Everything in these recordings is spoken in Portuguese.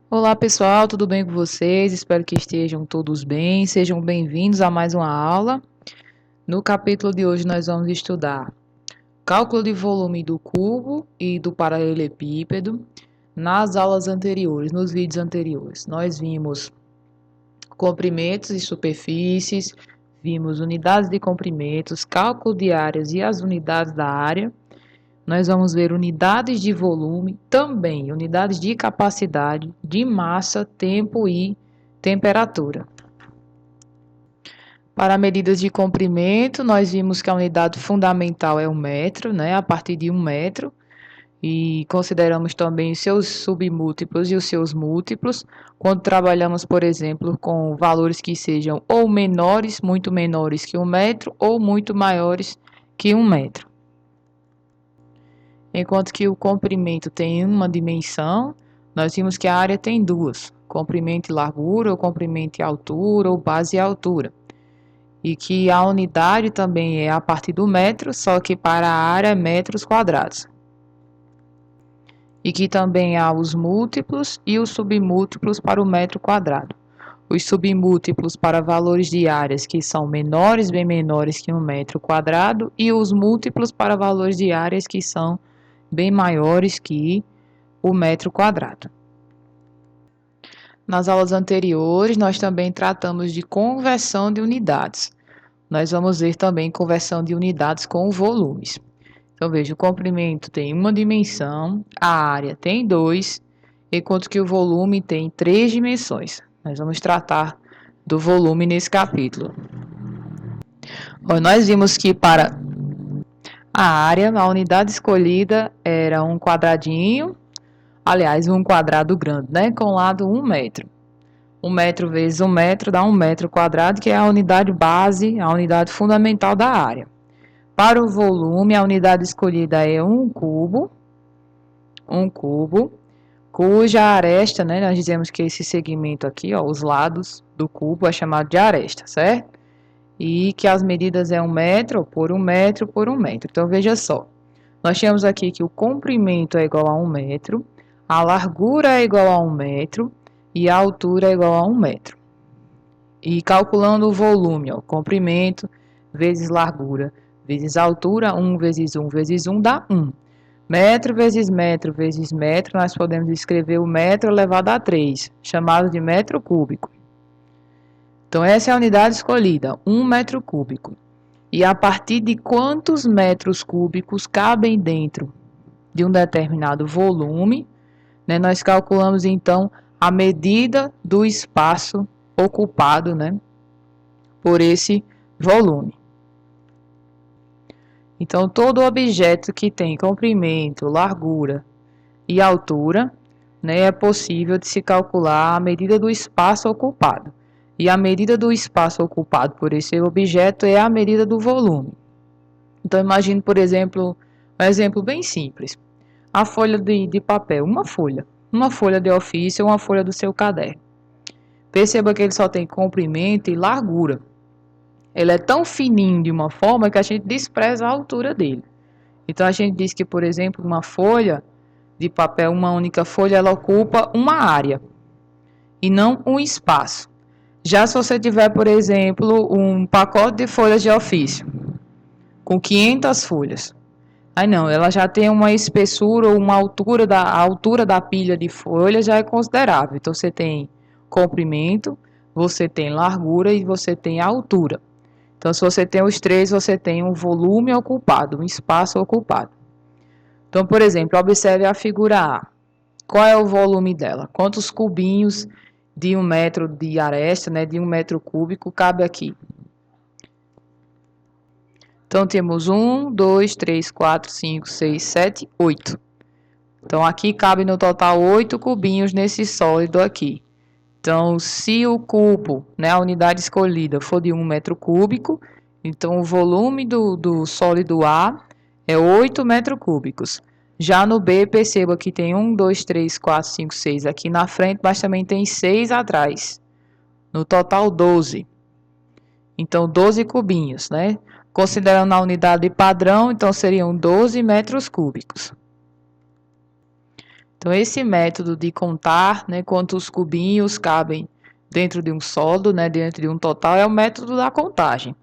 Olá pessoal, tudo bem com vocês? Espero que estejam todos bem. Sejam bem-vindos a mais uma aula. No capítulo de hoje nós vamos estudar cálculo de volume do cubo e do paralelepípedo. Nas aulas anteriores, nos vídeos anteriores, nós vimos comprimentos e superfícies, vimos unidades de comprimentos, cálculo de áreas e as unidades da área. Nós vamos ver unidades de volume, também unidades de capacidade, de massa, tempo e temperatura. Para medidas de comprimento, nós vimos que a unidade fundamental é o metro, né, a partir de 1 metro, e consideramos também os seus submúltiplos e os seus múltiplos, quando trabalhamos, por exemplo, com valores que sejam ou menores, muito menores que 1 metro, ou muito maiores que 1 metro. Enquanto que o comprimento tem uma dimensão, nós vimos que a área tem duas, comprimento e largura, ou comprimento e altura, ou base e altura. E que a unidade também é a partir do metro, só que para a área é metros quadrados. E que também há os múltiplos e os submúltiplos para o metro quadrado. Os submúltiplos para valores de áreas que são menores, bem menores que 1 metro quadrado, e os múltiplos para valores de áreas que são bem maiores que o metro quadrado. Nas aulas anteriores, nós também tratamos de conversão de unidades. Nós vamos ver também conversão de unidades com volumes. Então, veja, o comprimento tem uma dimensão, a área tem 2, enquanto que o volume tem 3 dimensões. Nós vamos tratar do volume nesse capítulo. Nós vimos que para a área, a unidade escolhida era um quadradinho, aliás, um quadrado grande, né? Com lado 1 metro. 1 metro vezes 1 metro dá 1 metro quadrado, que é a unidade base, a unidade fundamental da área. Para o volume, a unidade escolhida é um cubo, cuja aresta, né? Nós dizemos que esse segmento aqui, ó, os lados do cubo é chamado de aresta, certo? E que as medidas é 1 metro por 1 metro por 1 metro. Então, veja só. Nós temos aqui que o comprimento é igual a 1 metro, a largura é igual a 1 metro e a altura é igual a 1 metro. E calculando o volume, ó, comprimento vezes largura vezes altura, 1 vezes 1 vezes 1 dá 1. Metro vezes metro vezes metro, nós podemos escrever o metro elevado a 3, chamado de metro cúbico. Então, essa é a unidade escolhida, 1 metro cúbico. E a partir de quantos metros cúbicos cabem dentro de um determinado volume, né, nós calculamos, então, a medida do espaço ocupado, né, por esse volume. Então, todo objeto que tem comprimento, largura e altura, né, é possível de se calcular a medida do espaço ocupado. E a medida do espaço ocupado por esse objeto é a medida do volume. Então, imagine, por exemplo, um exemplo bem simples. A folha de papel, uma folha de ofício ou uma folha do seu caderno. Perceba que ele só tem comprimento e largura. Ele é tão fininho de uma forma que a gente despreza a altura dele. Então, a gente diz que, por exemplo, uma folha de papel, uma única folha, ela ocupa uma área e não um espaço. Já se você tiver, por exemplo, um pacote de folhas de ofício com 500 folhas, aí não, ela já tem uma espessura ou uma altura a altura da pilha de folhas já é considerável. Então, você tem comprimento, você tem largura e você tem altura. Então, se você tem os três, você tem um volume ocupado, um espaço ocupado. Então, por exemplo, observe a figura A. Qual é o volume dela? Quantos cubinhos de 1 metro de aresta, né, de 1 metro cúbico, cabe aqui? Então, temos 1, 2, 3, 4, 5, 6, 7, 8. Então, aqui cabe no total 8 cubinhos nesse sólido aqui. Então, se o cubo, né, a unidade escolhida, for de 1 metro cúbico, então o volume do sólido A é 8 metros cúbicos. Já no B, perceba que tem 1, 2, 3, 4, 5, 6 aqui na frente, mas também tem 6 atrás. No total, 12. Então, 12 cubinhos, né? Considerando a unidade padrão, então seriam 12 metros cúbicos. Então, esse método de contar, né, quantos cubinhos cabem dentro de um sólido, né, dentro de um total, é o método da contagem.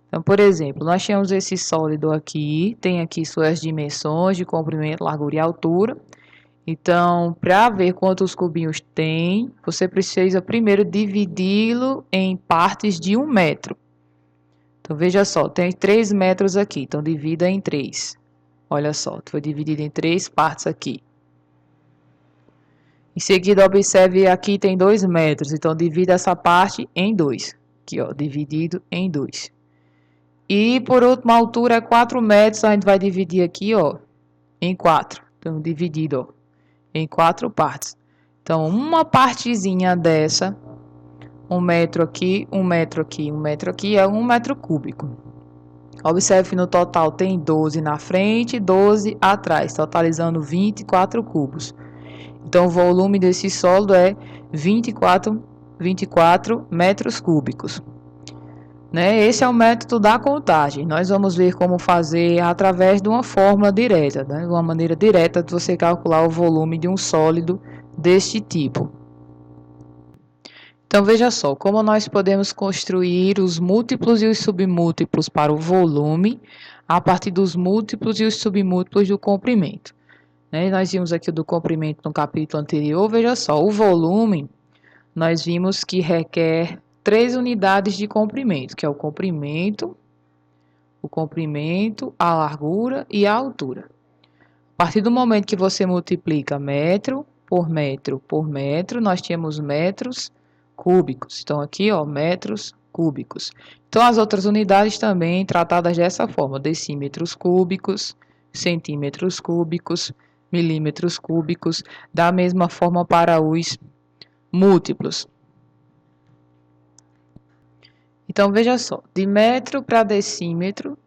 Então, por exemplo, nós temos esse sólido aqui, tem aqui suas dimensões de comprimento, largura e altura. Então, para ver quantos cubinhos tem, você precisa primeiro dividi-lo em partes de 1 metro. Então, veja só, tem 3 metros aqui, então divida em 3. Olha só, foi dividido em 3 partes aqui. Em seguida, observe aqui tem 2 metros, então divida essa parte em 2. Aqui, ó, dividido em 2. E por último, a altura é 4 metros, a gente vai dividir aqui, ó, em 4. Então, dividido, ó, em 4 partes. Então, uma partezinha dessa, 1 metro aqui, 1 metro aqui, 1 metro aqui, é 1 metro cúbico. Observe que no total tem 12 na frente e 12 atrás, totalizando 24 cubos. Então, o volume desse sólido é 24 metros cúbicos. Né? Esse é o método da contagem. Nós vamos ver como fazer através de uma fórmula direta, né? Uma maneira direta de você calcular o volume de um sólido deste tipo. Então, veja só, como nós podemos construir os múltiplos e os submúltiplos para o volume a partir dos múltiplos e os submúltiplos do comprimento. Né? Nós vimos aqui do comprimento no capítulo anterior, veja só, o volume, nós vimos que requer 3 unidades de comprimento, que é o comprimento, a largura e a altura. A partir do momento que você multiplica metro por metro por metro, nós temos metros cúbicos. Então, aqui, ó, metros cúbicos. Então, as outras unidades também tratadas dessa forma, decímetros cúbicos, centímetros cúbicos, milímetros cúbicos, da mesma forma para os múltiplos. Então, veja só, de metro para decímetro,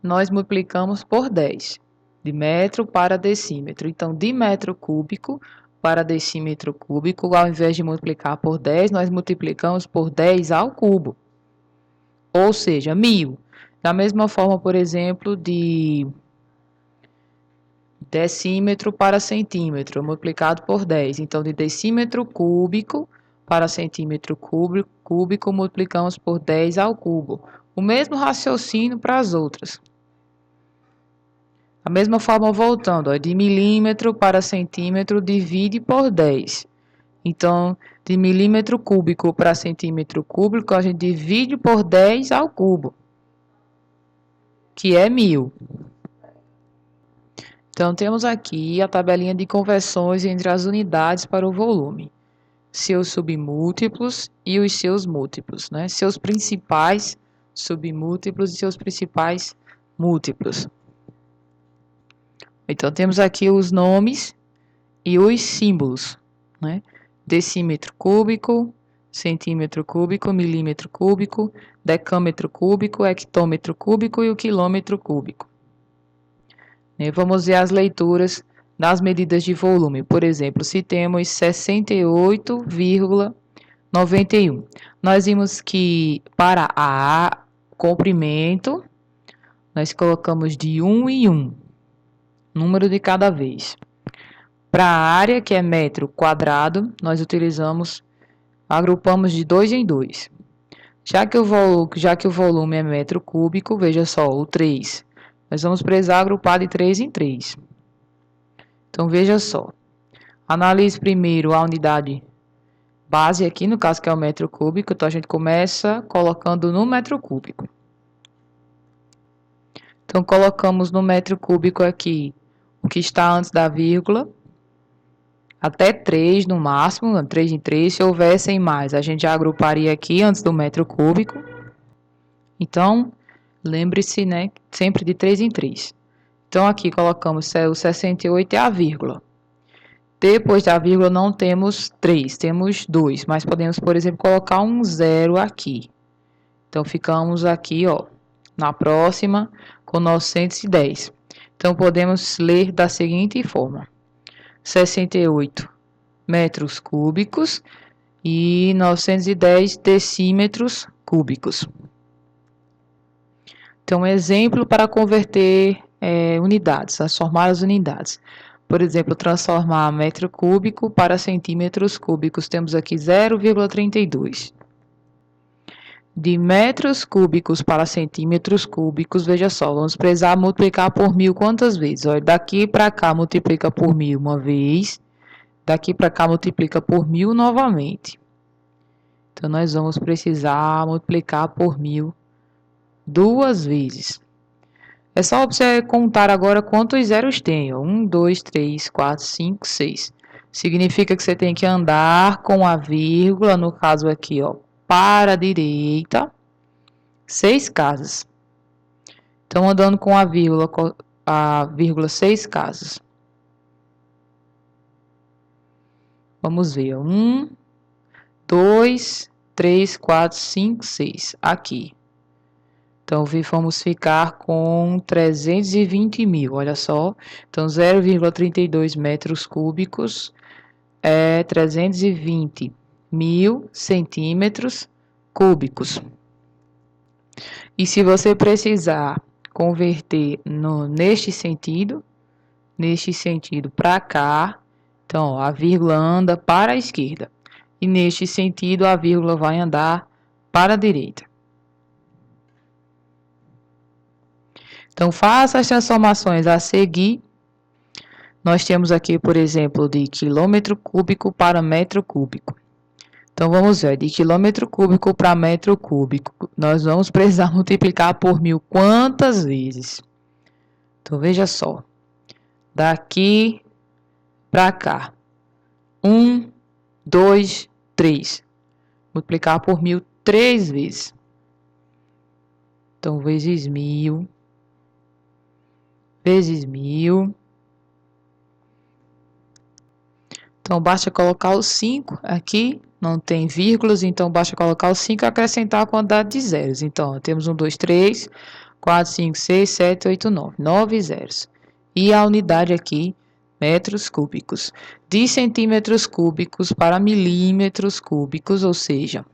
nós multiplicamos por 10. De metro para decímetro. Então, de metro cúbico para decímetro cúbico, ao invés de multiplicar por 10, nós multiplicamos por 10 ao cubo. Ou seja, 1000. Da mesma forma, por exemplo, de decímetro para centímetro, multiplicado por 10. Então, de decímetro cúbico para centímetro cúbico, multiplicamos por 10 ao cubo. O mesmo raciocínio para as outras. Da mesma forma, voltando, ó, de milímetro para centímetro, divide por 10. Então, de milímetro cúbico para centímetro cúbico, a gente divide por 10 ao cubo, que é 1000. Então, temos aqui a tabelinha de conversões entre as unidades para o volume, seus submúltiplos e os seus múltiplos, né? Seus principais submúltiplos e seus principais múltiplos. Então, temos aqui os nomes e os símbolos, né? Decímetro cúbico, centímetro cúbico, milímetro cúbico, decâmetro cúbico, hectômetro cúbico e o quilômetro cúbico. Vamos ver as leituras das medidas de volume. Por exemplo, se temos 68,91. Nós vimos que para a comprimento, nós colocamos de 1 em 1, número de cada vez. Para a área, que é metro quadrado, nós agrupamos de 2 em 2. Já que o volume é metro cúbico, veja só, o 3. Nós vamos precisar agrupar de 3 em 3. Então, veja só. Analise primeiro a unidade base aqui, no caso que é o metro cúbico. Então, a gente começa colocando no metro cúbico. Então, colocamos no metro cúbico aqui o que está antes da vírgula, até 3 no máximo, 3 em 3. Se houvessem mais, a gente já agruparia aqui antes do metro cúbico. Então, lembre-se, né, sempre de 3 em 3. Então, aqui colocamos o 68 é a vírgula. Depois da vírgula não temos 3, temos 2. Mas podemos, por exemplo, colocar um 0 aqui. Então, ficamos aqui, ó, na próxima com 910. Então, podemos ler da seguinte forma. 68 metros cúbicos e 910 decímetros cúbicos. Então, um exemplo para converter unidades, transformar as unidades. Por exemplo, transformar metro cúbico para centímetros cúbicos, temos aqui 0,32. De metros cúbicos para centímetros cúbicos, veja só, vamos precisar multiplicar por 1000 quantas vezes? Olha, daqui para cá multiplica por 1000 uma vez, daqui para cá multiplica por 1000 novamente. Então, nós vamos precisar multiplicar por 1000 duas vezes. É só você contar agora quantos zeros tem. 1, 2, 3, 4, 5, 6. Significa que você tem que andar com a vírgula, no caso aqui, ó, para a direita, 6 casas. Então, andando com a vírgula 6 casas. Vamos ver. 1, 2, 3, 4, 5, 6. Aqui. Então, vamos ficar com 320.000, olha só. Então, 0,32 metros cúbicos é 320.000 centímetros cúbicos. E se você precisar converter neste sentido para cá, então, ó, a vírgula anda para a esquerda. E neste sentido, a vírgula vai andar para a direita. Então, faça as transformações a seguir. Nós temos aqui, por exemplo, de quilômetro cúbico para metro cúbico. Então, vamos ver, de quilômetro cúbico para metro cúbico, nós vamos precisar multiplicar por 1000 quantas vezes? Então, veja só. Daqui para cá. 1, 2, 3. Multiplicar por 1000 3 vezes. Então, vezes 1000. Vezes 1000. Então, basta colocar o 5 aqui, não tem vírgulas, então basta colocar o 5 e acrescentar a quantidade de zeros. Então, temos 1, 2, 3, 4, 5, 6, 7, 8, 9. 9 zeros. E a unidade aqui, metros cúbicos. De centímetros cúbicos para milímetros cúbicos, ou seja,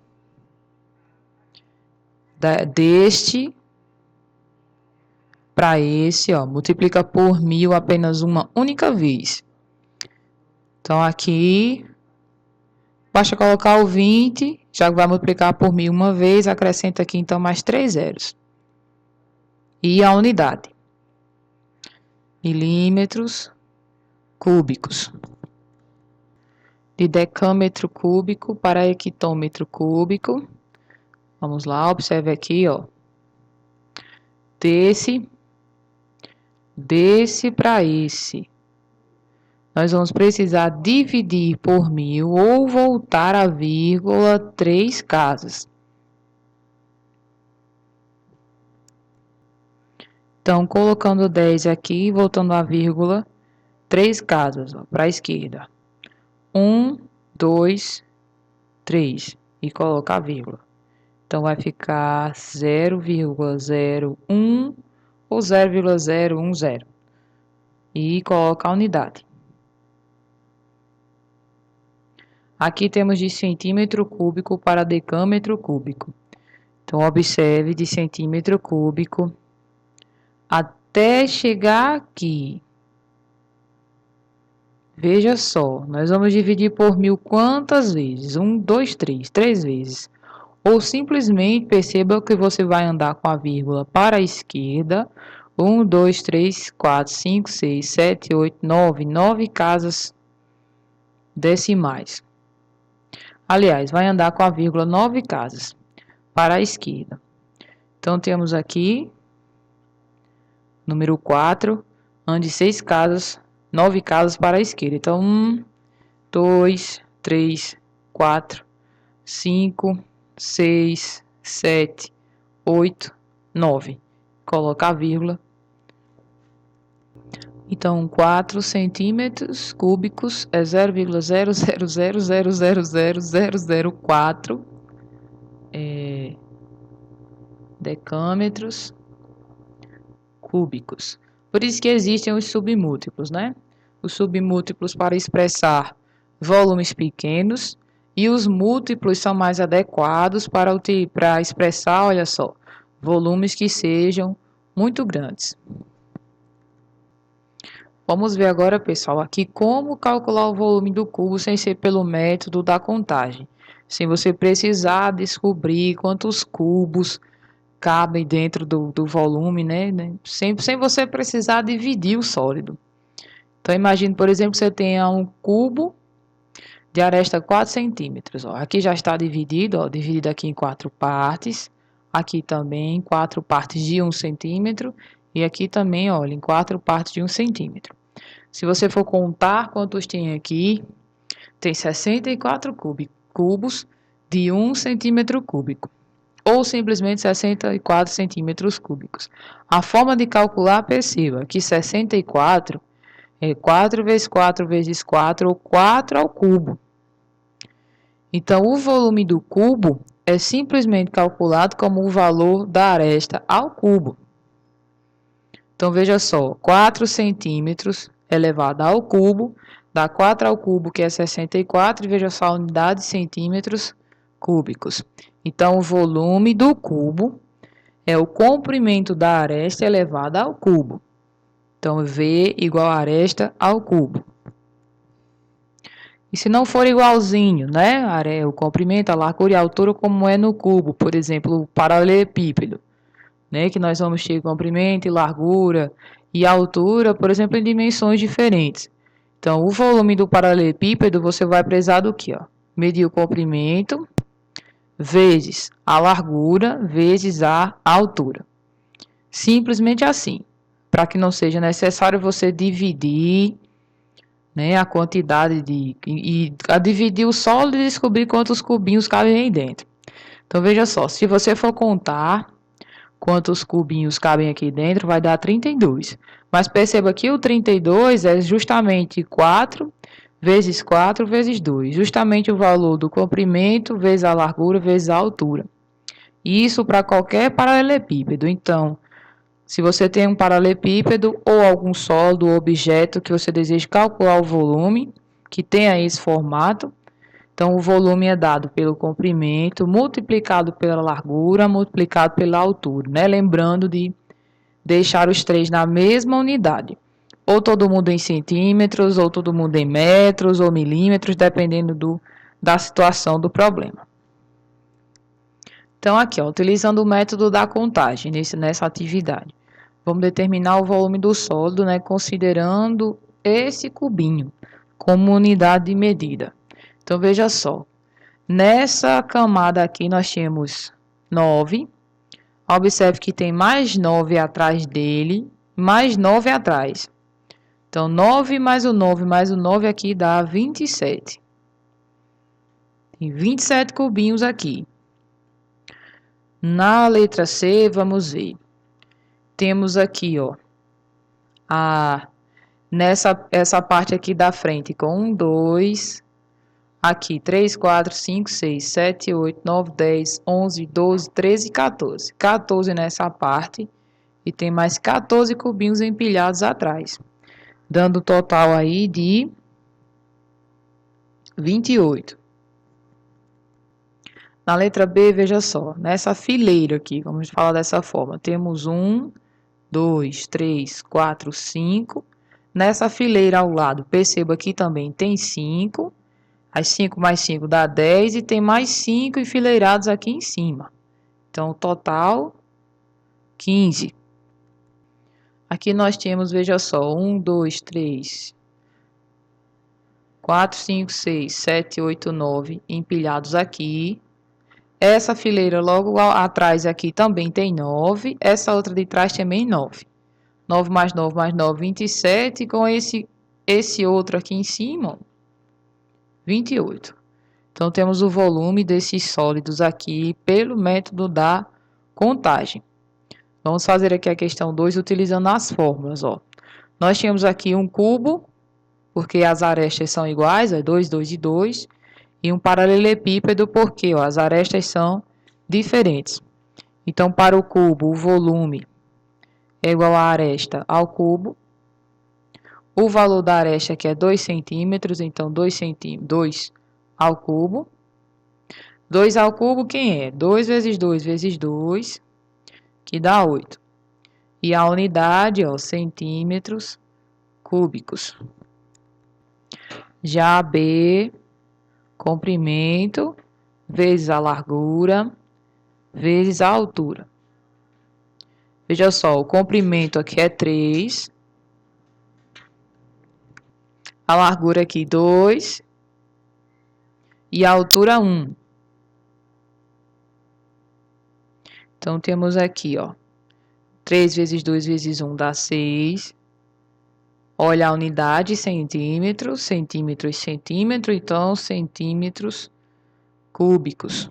deste para esse, ó, multiplica por 1000 apenas uma única vez. Então, aqui, basta colocar o 20, já vai multiplicar por 1000 uma vez, acrescenta aqui, então, mais 3 zeros. E a unidade. Milímetros cúbicos. De decâmetro cúbico para hectômetro cúbico. Vamos lá, observe aqui, ó. Desse para esse. Nós vamos precisar dividir por 1000 ou voltar a vírgula 3 casas. Então, colocando 10 aqui, voltando a vírgula 3 casas para a esquerda. 1, 2, 3 e colocar a vírgula. Então, vai ficar 0,01 ou 0,010 e coloca a unidade. Aqui temos de centímetro cúbico para decâmetro cúbico. Então, observe de centímetro cúbico até chegar aqui. Veja só, nós vamos dividir por 1000 quantas vezes? 1, 2, 3, 3 vezes. Ou simplesmente perceba que você vai andar com a vírgula para a esquerda. 1, 2, 3, 4, 5, 6, 7, 8, 9. 9 casas decimais. Aliás, vai andar com a vírgula 9 casas para a esquerda. Então, temos aqui, número 4, ande 6 casas, 9 casas para a esquerda. Então, 1, 2, 3, 4, 5, 6, 7, 8, 9. Coloca a vírgula. Então, 4 centímetros cúbicos é 0,000000004 decâmetros cúbicos. Por isso que existem os submúltiplos, né? Os submúltiplos para expressar volumes pequenos e os múltiplos são mais adequados para expressar, olha só, volumes que sejam muito grandes. Vamos ver agora, pessoal, aqui como calcular o volume do cubo sem ser pelo método da contagem. Sem você precisar descobrir quantos cubos cabem dentro do volume, né? Sem você precisar dividir o sólido. Então, imagine, por exemplo, que você tenha um cubo de aresta 4 centímetros. Ó. Aqui já está dividido, ó, dividido aqui em 4 partes. Aqui também 4 partes de 1 centímetro. E aqui também, olha, em 4 partes de 1 centímetro. Se você for contar quantos tem aqui, tem 64 cubos de 1 centímetro cúbico. Ou simplesmente 64 centímetros cúbicos. A forma de calcular, perceba que 64 é 4 vezes 4 vezes 4, ou 4 ao cubo. Então, o volume do cubo é simplesmente calculado como o valor da aresta ao cubo. Então, veja só, 4 centímetros elevado ao cubo, dá 4 ao cubo, que é 64, e veja só a unidade de centímetros cúbicos. Então, o volume do cubo é o comprimento da aresta elevada ao cubo. Então, V igual a aresta ao cubo. E se não for igualzinho, né? O comprimento, a largura e a altura, como é no cubo, por exemplo, o paralelepípedo, né? Que nós vamos ter comprimento e largura e altura, por exemplo, em dimensões diferentes. Então, o volume do paralelepípedo, você vai precisar do quê? Ó? Medir o comprimento vezes a largura vezes a altura. Simplesmente assim, para que não seja necessário você dividir, né, a quantidade a dividir o sólido e descobrir quantos cubinhos cabem aí dentro. Então, veja só, se você for contar quantos cubinhos cabem aqui dentro, vai dar 32. Mas perceba que o 32 é justamente 4 vezes 4 vezes 2. Justamente o valor do comprimento vezes a largura vezes a altura. Isso para qualquer paralelepípedo. Então, se você tem um paralelepípedo ou algum sólido ou objeto que você deseja calcular o volume, que tenha esse formato, então o volume é dado pelo comprimento multiplicado pela largura multiplicado pela altura, né? Lembrando de deixar os três na mesma unidade. Ou todo mundo em centímetros, ou todo mundo em metros ou milímetros, dependendo da situação do problema. Então, aqui, ó, utilizando o método da contagem nessa atividade. Vamos determinar o volume do sólido, né, considerando esse cubinho como unidade de medida. Então, veja só. Nessa camada aqui, nós temos 9. Observe que tem mais 9 atrás dele, mais 9 atrás. Então, 9 mais o 9 mais o 9 aqui dá 27. Tem 27 cubinhos aqui. Na letra C, vamos ver. Temos aqui, ó, essa parte aqui da frente com 1, 2, aqui 3, 4, 5, 6, 7, 8, 9, 10, 11, 12, 13 e 14. 14 nessa parte e tem mais 14 cubinhos empilhados atrás, dando um total aí de 28. Na letra B, veja só, nessa fileira aqui, vamos falar dessa forma, temos 1, 2, 3, 4, 5. Nessa fileira ao lado, perceba que também tem 5. As 5 mais 5 dá 10 e tem mais 5 enfileirados aqui em cima. Então, o total, 15. Aqui nós temos, veja só, 1, 2, 3, 4, 5, 6, 7, 8, 9 empilhados aqui. Essa fileira logo atrás aqui também tem 9. Essa outra de trás também 9. 9 mais 9 mais 9, 27. E com esse outro aqui em cima, 28. Então, temos o volume desses sólidos aqui pelo método da contagem. Vamos fazer aqui a questão 2 utilizando as fórmulas. Ó. Nós tínhamos aqui um cubo, porque as arestas são iguais, 2, 2 e 2. E um paralelepípedo, porque ó, as arestas são diferentes. Então, para o cubo, o volume é igual a aresta ao cubo. O valor da aresta aqui é 2 centímetros, então 2 ao cubo. 2 ao cubo, quem é? 2 vezes 2 vezes 2, que dá 8. E a unidade, ó, centímetros cúbicos. Já B, comprimento vezes a largura vezes a altura. Veja só, o comprimento aqui é 3, a largura aqui 2 e a altura 1. Então, temos aqui, ó, 3 vezes 2 vezes 1 dá 6. Olha a unidade, centímetros, centímetros, centímetro, então centímetros cúbicos.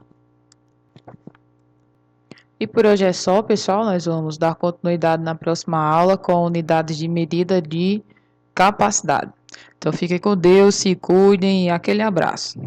E por hoje é só, pessoal. Nós vamos dar continuidade na próxima aula com unidades de medida de capacidade. Então fiquem com Deus, se cuidem e aquele abraço.